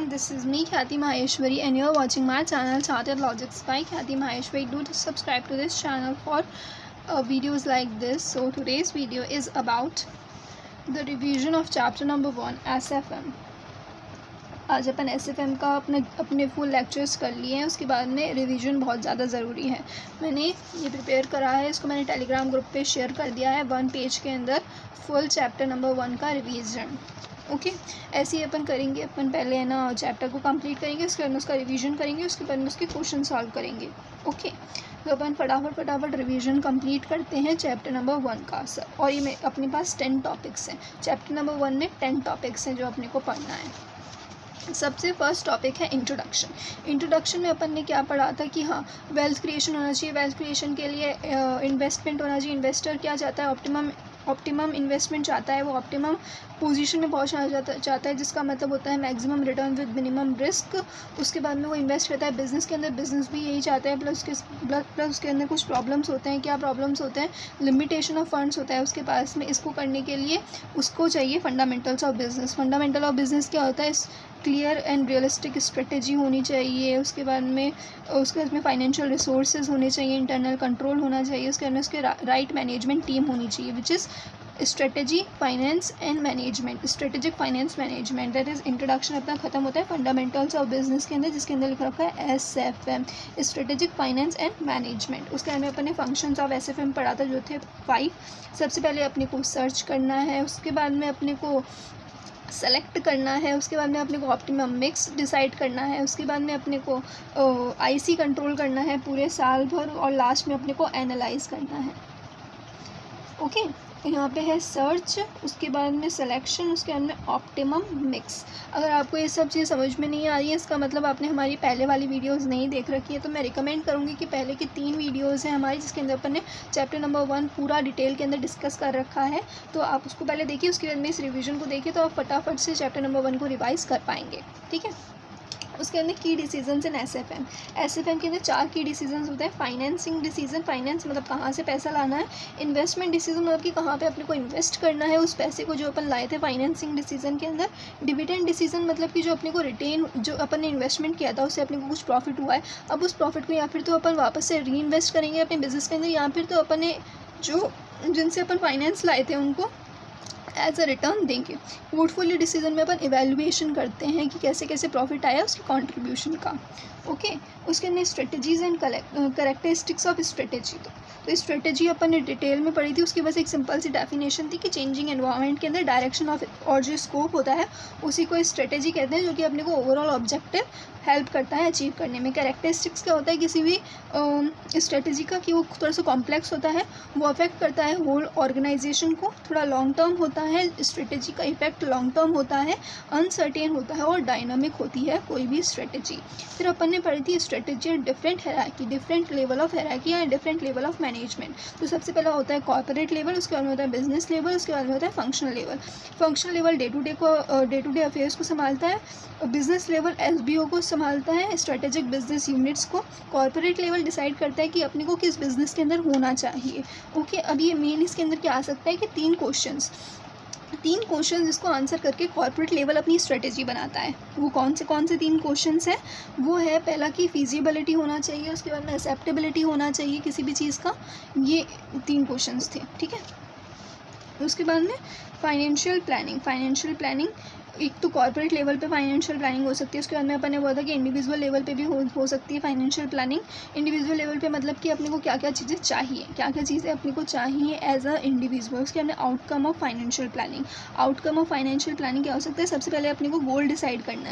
this is me Khyati Maheshwari and you are watching my channel Chartered Logics by Khyati Maheshwari. Do subscribe to this channel for videos like this. So today's video is about the revision of chapter number 1 SFM. आज अपन SFM का अपने full lectures कर लिए हैं, उसके बाद में revision बहुत ज़्यादा ज़रूरी है. मैंने ये प्रिपेयर करा है, इसको मैंने टेलीग्राम ग्रुप पे शेयर कर दिया है. 1 पेज के अंदर फुल चैप्टर नंबर 1 का रिवीजन. ओके ऐसे ही अपन करेंगे. अपन पहले है ना चैप्टर को कंप्लीट करेंगे, उसके बाद में उसका रिवीजन करेंगे, उसके बाद में उसके क्वेश्चन सॉल्व करेंगे. ओके तो अपन फटाफट रिवीजन कंप्लीट करते हैं चैप्टर नंबर 1 का. और ये अपने पास 10 टॉपिक्स हैं. चैप्टर नंबर 1 में 10 टॉपिक्स हैं जो अपने को पढ़ना है. सबसे फर्स्ट टॉपिक है इंट्रोडक्शन. इंट्रोडक्शन में अपन ने क्या पढ़ा था कि हाँ वेल्थ क्रिएशन होना चाहिए. वेल्थ क्रिएशन के लिए इन्वेस्टमेंट होना चाहिए. इन्वेस्टर क्या चाहता है? ऑप्टिमम इन्वेस्टमेंट चाहता है. वो ऑप्टिमम पोजीशन में पहुंचना चाहता है, जिसका मतलब होता है maximum return with minimum risk. उसके बाद में वो इन्वेस्ट करता है बिज़नेस के अंदर. बिज़नेस भी यही चाहता है. प्लस उसके अंदर कुछ प्रॉब्लम्स होते हैं. क्या प्रॉब्लम्स होते हैं? लिमिटेशन ऑफ फंड्स होता है उसके पास में. इसको करने के लिए उसको चाहिए fundamentals of business. Fundamental of business क्या होता है? क्लियर एंड रियलिस्टिक स्ट्रेटेजी होनी चाहिए. उसके बाद में फाइनेंशियल रिसोर्सेज होने चाहिए. इंटरनल कंट्रोल होना चाहिए. उसके बाद में उसके राइट मैनेजमेंट टीम होनी चाहिए, which is strategy finance and management. Strategic finance management, that is introduction अपना खत्म होता है फंडामेंटल्स ऑफ बिजनेस के अंदर, जिसके अंदर लिखा रखा है SFM, strategic finance and management. उसके अंदर अपने फंक्शंस ऑफ SFM पढ़ा था जो थे 5. सबसे पहले अपने को सर्च करना है, उसके बाद में अपने को सेलेक्ट करना है, उसके बाद में अपने को ऑप्टिमम मिक्स डिसाइड करना है, उसके बाद में अपने को IC कंट्रोल करना है पूरे साल भर, और लास्ट में अपने को एनालाइज करना है. ओके यहाँ पे है सर्च, उसके बाद में सिलेक्शन, उसके बाद में ऑप्टिमम मिक्स. अगर आपको ये सब चीज़ समझ में नहीं आ रही है, इसका मतलब आपने हमारी पहले वाली वीडियोस नहीं देख रखी है. तो मैं रिकमेंड करूँगी कि पहले की 3 वीडियोस हैं हमारी, जिसके अंदर अपन ने चैप्टर नंबर 1 पूरा डिटेल के अंदर डिस्कस कर रखा है. तो आप उसको पहले देखिए, उसके बाद में इस रिविजन को देखिए, तो आप फटाफट से चैप्टर नंबर 1 को रिवाइज कर पाएंगे. ठीक है. उसके अंदर की डिसीजंस इन SFM के अंदर 4 की डिसीजंस होते हैं. फाइनेंसिंग डिसीजन, फाइनेंस मतलब कहाँ से पैसा लाना है. इन्वेस्टमेंट डिसीजन मतलब कि कहाँ पे अपने को इन्वेस्ट करना है उस पैसे को जो अपन लाए थे फाइनेंसिंग डिसीजन के अंदर. डिविडेंड डिसीजन मतलब कि जो अपने को रिटेन, जो अपन ने इन्वेस्टमेंट किया था उससे अपने को कुछ प्रॉफिट हुआ है, अब उस प्रॉफिट को या फिर तो अपन वापस से री इन्वेस्ट करेंगे अपने बिजनेस के अंदर, या फिर तो अपन ने जो जिनसे अपन फाइनेंस लाए थे उनको एज अ रिटर्न देंगे. पोर्टफोलियो डिसीजन में अपन इवैल्यूएशन करते हैं कि कैसे कैसे प्रॉफिट आया उसकी कंट्रीब्यूशन का. ओके उसके अंदर strategies and characteristics of strategy. तो स्ट्रेटेजी अपन ने डिटेल में पढ़ी थी. उसकी बस एक सिंपल सी डेफिनेशन थी कि चेंजिंग एनवायरनमेंट के अंदर डायरेक्शन ऑफ और जो स्कोप होता है उसी को स्ट्रेटेजी कहते हैं, जो कि अपने को ओवरऑल ऑब्जेक्टिव हेल्प करता है अचीव करने में. कैरेक्टरिस्टिक्स क्या होता है किसी भी स्ट्रेटेजी का, कि वो थोड़ा सा कॉम्प्लेक्स होता है, वो अफेक्ट करता है होल ऑर्गेनाइजेशन को, थोड़ा लॉन्ग टर्म होता है. स्ट्रेटेजी का इफेक्ट लॉन्ग टर्म होता है, अनसर्टेन होता है और डायनामिक होती है कोई भी स्ट्रेटेजी. फिर अपन ने पढ़ी थी strategy different hierarchy, different level of hierarchy या डिफरेंट लेवल ऑफ मैनेजमेंट. तो सबसे पहला होता है कॉर्पोरेट लेवल, उसके बाद में होता है बिजनेस लेवल, उसके बाद में होता है functional level. Functional level day to day affairs को संभालता है. बिजनेस लेवल SBO को संभालता है, स्ट्रेटेजिक बिजनेस यूनिट्स को. कॉर्पोरेट लेवल डिसाइड करता है कि अपने को किस बिजनेस के अंदर होना चाहिए. ओके अब ये मेन इसके अंदर क्या आ सकता है कि 3 क्वेश्चन जिसको आंसर करके कॉर्पोरेट लेवल अपनी स्ट्रेटेजी बनाता है. वो कौन से 3 क्वेश्चंस हैं? वो है पहला कि फिजिबिलिटी होना चाहिए, उसके बाद में एक्सेप्टेबिलिटी होना चाहिए किसी भी चीज़ का. ये 3 क्वेश्चंस थे. ठीक है. उसके बाद में फाइनेंशियल प्लानिंग एक तो कॉर्पोरेट लेवल पे फाइनेंशियल प्लानिंग हो सकती है. उसके बाद में अपन ने बोला था कि इंडिविजुअल लेवल पे भी हो सकती है फाइनेंशियल प्लानिंग. इंडिविजुअल लेवल पे मतलब कि अपने को क्या क्या चीज़ें चाहिए, क्या क्या चीज़ें अपने को चाहिए एज अ इंडिविजुअल. उसके बाद में outcome of financial planning. Outcome of financial planning क्या हो सकता है? सबसे पहले अपने को गोल डिसाइड करना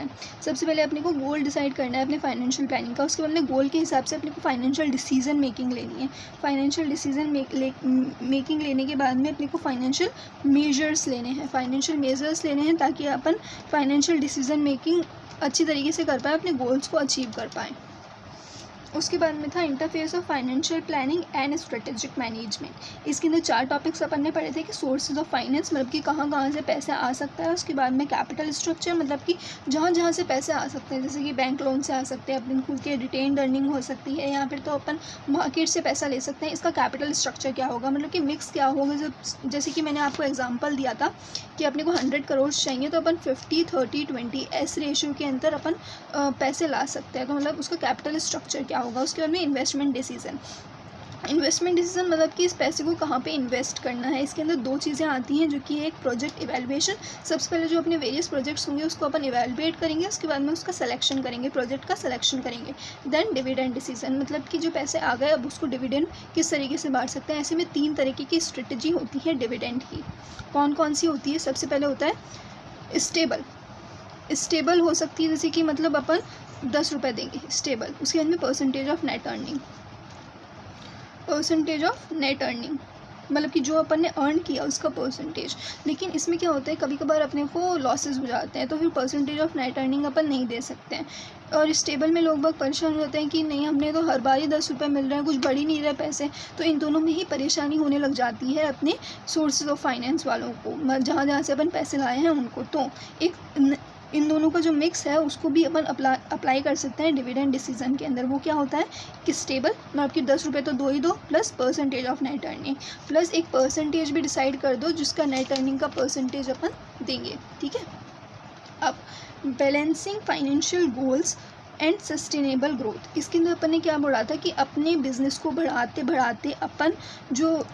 है. अपने फाइनेंशियल प्लानिंग का. उसके बाद में गोल के हिसाब से अपने को फाइनेंशियल डिसीजन मेकिंग लेनी है. फाइनेंशियल डिसीजन मेकिंग लेने के बाद में अपने को फाइनेंशियल मेजर्स लेने हैं ताकि अपन फाइनेंशियल डिसीजन मेकिंग अच्छी तरीके से कर पाए, अपने गोल्स को अचीव कर पाए. उसके बाद में था interface of financial planning and strategic management. इसके अंदर 4 टॉपिक्स अपन ने पढ़े थे कि सोर्सेज ऑफ फाइनेंस मतलब कि कहाँ कहाँ से पैसा आ सकता है। उसके बाद में कैपिटल स्ट्रक्चर मतलब कि जहाँ जहाँ से पैसे आ सकते हैं, जैसे कि बैंक लोन से आ सकते हैं, अपने खुद के रिटेन्ड अर्निंग हो सकती है, या फिर तो अपन मार्केट से पैसा ले सकते हैं। इसका कैपिटल स्ट्रक्चर क्या होगा, मतलब कि मिक्स क्या होगा। जैसे कि मैंने आपको एग्जाम्पल दिया था कि अपने को 100 करोड़ चाहिए तो अपन 50, 30, 20 ऐसे रेशियो के अंदर अपन पैसे ला सकते हैं। तो मतलब उसका कैपिटल स्ट्रक्चर क्या होगा। उसके बाद में इन्वेस्टमेंट डिसीजन मतलब कि इस पैसे को कहाँ पे इन्वेस्ट करना है। इसके अंदर 2 चीज़ें आती हैं जो कि एक प्रोजेक्ट इवैल्यूएशन। सबसे पहले जो अपने वेरियस प्रोजेक्ट्स होंगे उसको अपन इवैल्यूएट करेंगे, उसके बाद में उसका सिलेक्शन करेंगे, प्रोजेक्ट का सिलेक्शन करेंगे। देन डिविडेंड डिसीजन मतलब कि जो पैसे आ गए अब उसको डिविडेंड किस तरीके से बांट सकते हैं। ऐसे में 3 तरीके की स्ट्रेटजी होती है डिविडेंड की। कौन कौन सी होती है। सबसे पहले होता है स्टेबल हो सकती है, जैसे कि मतलब अपन 10 रुपये देंगे स्टेबल। उसके बाद में परसेंटेज ऑफ नेट अर्निंग मतलब कि जो अपन ने अर्न किया उसका परसेंटेज। लेकिन इसमें क्या होता है, कभी कभार अपने को लॉसेस हो जाते हैं तो फिर परसेंटेज ऑफ नेट अर्निंग अपन नहीं दे सकते हैं। और स्टेबल में लोग बहुत परेशान होते हैं कि नहीं हमने तो हर बार ही 10 रुपये मिल रहे हैं, कुछ बढ़ ही नहीं रहे पैसे। तो इन दोनों में ही परेशानी होने लग जाती है अपने सोर्सेज ऑफ फाइनेंस वालों को, जहाँ जहाँ से अपन पैसे लाए हैं उनको। तो इन दोनों का जो मिक्स है उसको भी अपन अप्लाई कर सकते हैं डिविडेंड डिसीजन के अंदर। वो क्या होता है कि स्टेबल मतलब आपकी 10 रुपये तो दो ही दो, plus percentage of net earning, plus एक परसेंटेज भी डिसाइड कर दो जिसका नेट अर्निंग का परसेंटेज अपन देंगे। ठीक है। अब balancing financial goals and sustainable growth. इसके अंदर अपन ने क्या बोला था कि अपने बिजनेस को बढ़ाते बढ़ाते अपन जो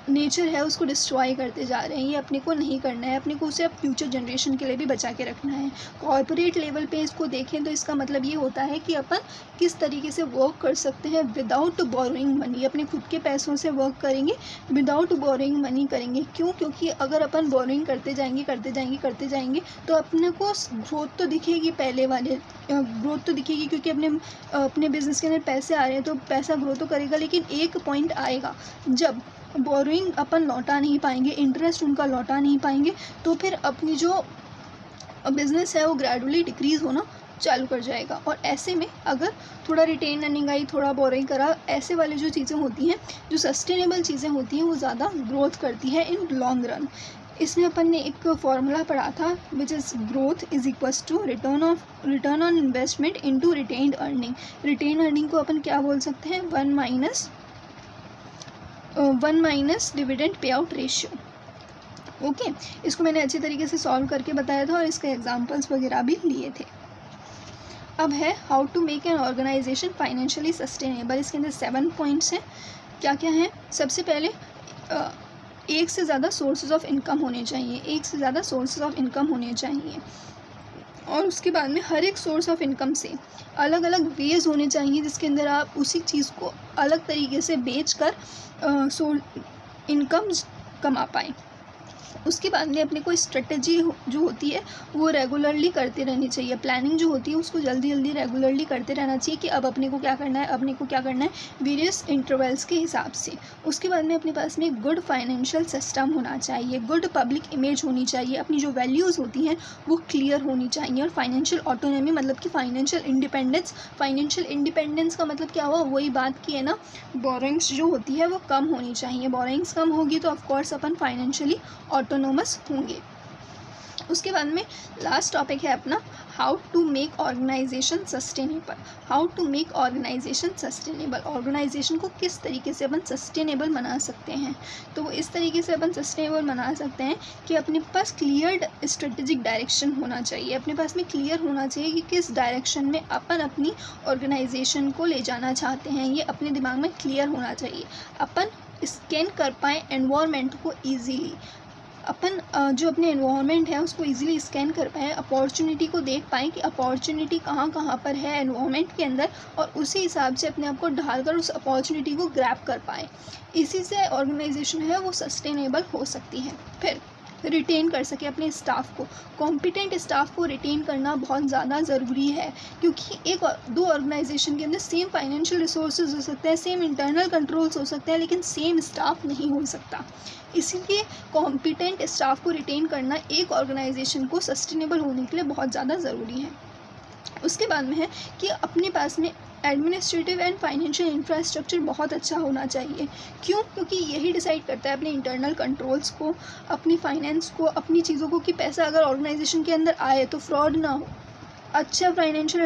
नेचर है उसको डिस्ट्रॉय करते जा रहे हैं। ये अपने को नहीं करना है, अपने को उसे अब फ्यूचर जनरेशन के लिए भी बचा के रखना है। कॉर्पोरेट लेवल पे इसको देखें तो इसका मतलब ये होता है कि अपन किस तरीके से वर्क कर सकते हैं विदाउट बोरोइंग मनी। अपने खुद के पैसों से वर्क करेंगे, विदाउट बोरोइंग मनी करेंगे। क्यों? क्योंकि अगर अपन बोरोइंग करते जाएंगे तो अपने को ग्रोथ तो दिखेगी, पहले वाले ग्रोथ तो दिखेगी क्योंकि अपने बिजनेस के अंदर पैसे आ रहे हैं तो पैसा ग्रो तो करेगा। लेकिन एक पॉइंट आएगा जब बोरोइंग अपन लौटा नहीं पाएंगे, इंटरेस्ट उनका लौटा नहीं पाएंगे, तो फिर अपनी जो बिज़नेस है वो ग्रेजुअली डिक्रीज़ होना चालू कर जाएगा। और ऐसे में अगर थोड़ा रिटेन अर्निंग आई, थोड़ा बोरोइंग करा, ऐसे वाली जो चीज़ें होती हैं, जो सस्टेनेबल चीज़ें होती हैं, वो ज़्यादा ग्रोथ करती है इन लॉन्ग रन। इसमें अपन ने एक फॉर्मूला पढ़ा था which is growth is equals to return on investment into retained earning. Retain earning को अपन क्या बोल सकते हैं, 1 minus dividend pay out ratio. Okay, इसको मैंने अच्छी तरीके से सॉल्व करके बताया था और इसके एग्जांपल्स वगैरह भी लिए थे। अब है how to make an organisation financially sustainable. इसके अंदर 7 पॉइंट्स हैं। क्या क्या हैं? सबसे पहले एक से ज़्यादा सोर्सेज ऑफ इनकम होने चाहिए, और उसके बाद में हर एक सोर्स ऑफ इनकम से अलग अलग वेज होने चाहिए जिसके अंदर आप उसी चीज़ को अलग तरीके से बेचकर इनकम कमा पाएँ। उसके बाद में अपने को स्ट्रेटजी जो होती है वो रेगुलरली करते रहनी चाहिए। प्लानिंग जो होती है उसको जल्दी रेगुलरली करते रहना चाहिए कि अब अपने को क्या करना है वेरियस इंटरवल्स के हिसाब से। उसके बाद में अपने पास में गुड फाइनेंशियल सिस्टम होना चाहिए, गुड पब्लिक इमेज होनी चाहिए, अपनी जो वैल्यूज़ होती हैं वो क्लियर होनी चाहिए। और फाइनेंशियल ऑटोनॉमी मतलब कि फाइनेंशियल इंडिपेंडेंस का मतलब क्या हुआ, वही बात की है ना, बोरोइंग्स जो होती है वो कम होनी चाहिए। बोरोइंग्स कम होगी तो ऑफकोर्स अपन फाइनेंशियली ऑटोनोमस होंगे। उसके बाद में लास्ट टॉपिक है अपना how to make organisation sustainable. Organisation को किस तरीके से अपन सस्टेनेबल बना सकते हैं, तो वो इस तरीके से अपन सस्टेनेबल बना सकते हैं कि अपने पास क्लियर स्ट्रेटेजिक डायरेक्शन होना चाहिए। अपने पास में क्लियर होना चाहिए कि किस डायरेक्शन में अपन अपनी ऑर्गेनाइजेशन को ले जाना चाहते हैं, ये अपने दिमाग में क्लियर होना चाहिए। अपन स्कैन कर पाएँ एनवायरनमेंट को ईजीली, अपन जो अपने एनवायरनमेंट है उसको इजीली स्कैन कर पाएँ, अपॉर्चुनिटी को देख पाएँ कि अपॉर्चुनिटी कहाँ कहाँ पर है एनवायरनमेंट के अंदर, और उसी हिसाब से अपने आप को ढालकर उस अपॉर्चुनिटी को ग्रैब कर पाएँ। इसी से ऑर्गेनाइजेशन है वो सस्टेनेबल हो सकती है। फिर रिटेन कर सके अपने स्टाफ को, कॉम्पिटेंट स्टाफ को रिटेन करना बहुत ज़्यादा ज़रूरी है, क्योंकि दो ऑर्गेनाइजेशन के अंदर सेम फाइनेंशियल रिसोर्सेज हो सकते हैं, सेम इंटरनल कंट्रोल्स हो सकते हैं, लेकिन सेम स्टाफ नहीं हो सकता। इसीलिए कॉम्पिटेंट स्टाफ को रिटेन करना एक ऑर्गेनाइजेशन को सस्टेनेबल होने के लिए बहुत ज़्यादा ज़रूरी है। उसके बाद में है कि अपने पास में एडमिनिस्ट्रेटिव एंड फाइनेंशियल इंफ्रास्ट्रक्चर बहुत अच्छा होना चाहिए। क्यों? क्योंकि यही डिसाइड करता है अपने इंटरनल कंट्रोल्स को, अपनी फाइनेंस को, अपनी चीज़ों को, कि पैसा अगर ऑर्गेनाइजेशन के अंदर आए तो फ्रॉड ना हो। अच्छा फाइनेंशियल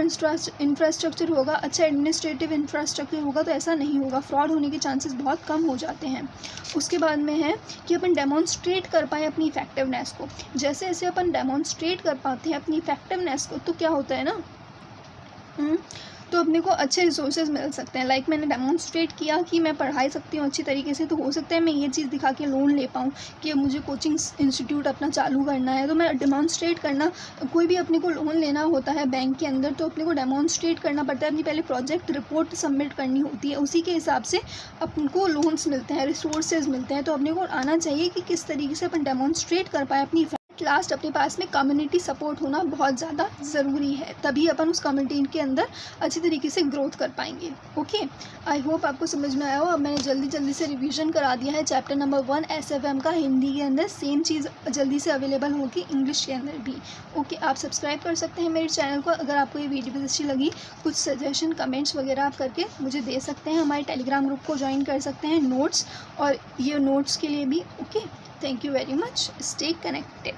इंफ्रास्ट्रक्चर होगा, अच्छा एडमिनिस्ट्रेटिव इंफ्रास्ट्रक्चर होगा तो ऐसा नहीं होगा, फ्रॉड होने के चांसेस बहुत कम हो जाते हैं। उसके बाद में है कि अपन डेमोन्स्ट्रेट कर पाए अपनी इफेक्टिवनेस को। जैसे जैसे अपन डेमोन्स्ट्रेट कर पाते हैं अपनी इफेक्टिवनेस को तो क्या होता है ना, तो अपने को अच्छे रिसोर्सेज मिल सकते हैं। लाइक मैंने डेमोन्स्ट्रेट किया कि मैं पढ़ाई सकती हूँ अच्छी तरीके से, तो हो सकता है मैं ये चीज़ दिखा के लोन ले पाऊँ कि मुझे कोचिंग इंस्टीट्यूट अपना चालू करना है। तो मैं डेमोन्स्ट्रेट करना, कोई भी अपने को लोन लेना होता है बैंक के अंदर तो अपने को डेमोन्स्ट्रेट करना पड़ता है, अपनी पहले प्रोजेक्ट रिपोर्ट सबमिट करनी होती है, उसी के हिसाब से अपन को लोन्स मिलते हैं, रिसोर्सेज मिलते हैं। तो अपने को आना चाहिए कि किस तरीके से अपन डेमोन्स्ट्रेट कर पाए अपनी। लास्ट अपने पास में कम्युनिटी सपोर्ट होना बहुत ज़्यादा ज़रूरी है, तभी अपन उस कम्युनिटी के अंदर अच्छी तरीके से ग्रोथ कर पाएंगे। ओके, आई होप आपको समझ में आया हो। अब मैंने जल्दी से रिवीजन करा दिया है। चैप्टर नंबर 1 SFM का हिंदी के अंदर सेम चीज़ जल्दी से अवेलेबल होगी इंग्लिश के अंदर भी। ओके, आप सब्सक्राइब कर सकते हैं मेरे चैनल को। अगर आपको ये वीडियो अच्छी लगी, कुछ सजेशन कमेंट्स वगैरह आप करके मुझे दे सकते हैं। हमारे टेलीग्राम ग्रुप को ज्वाइन कर सकते हैं नोट्स और ये नोट्स के लिए भी। Okay, thank you very much, stay connected.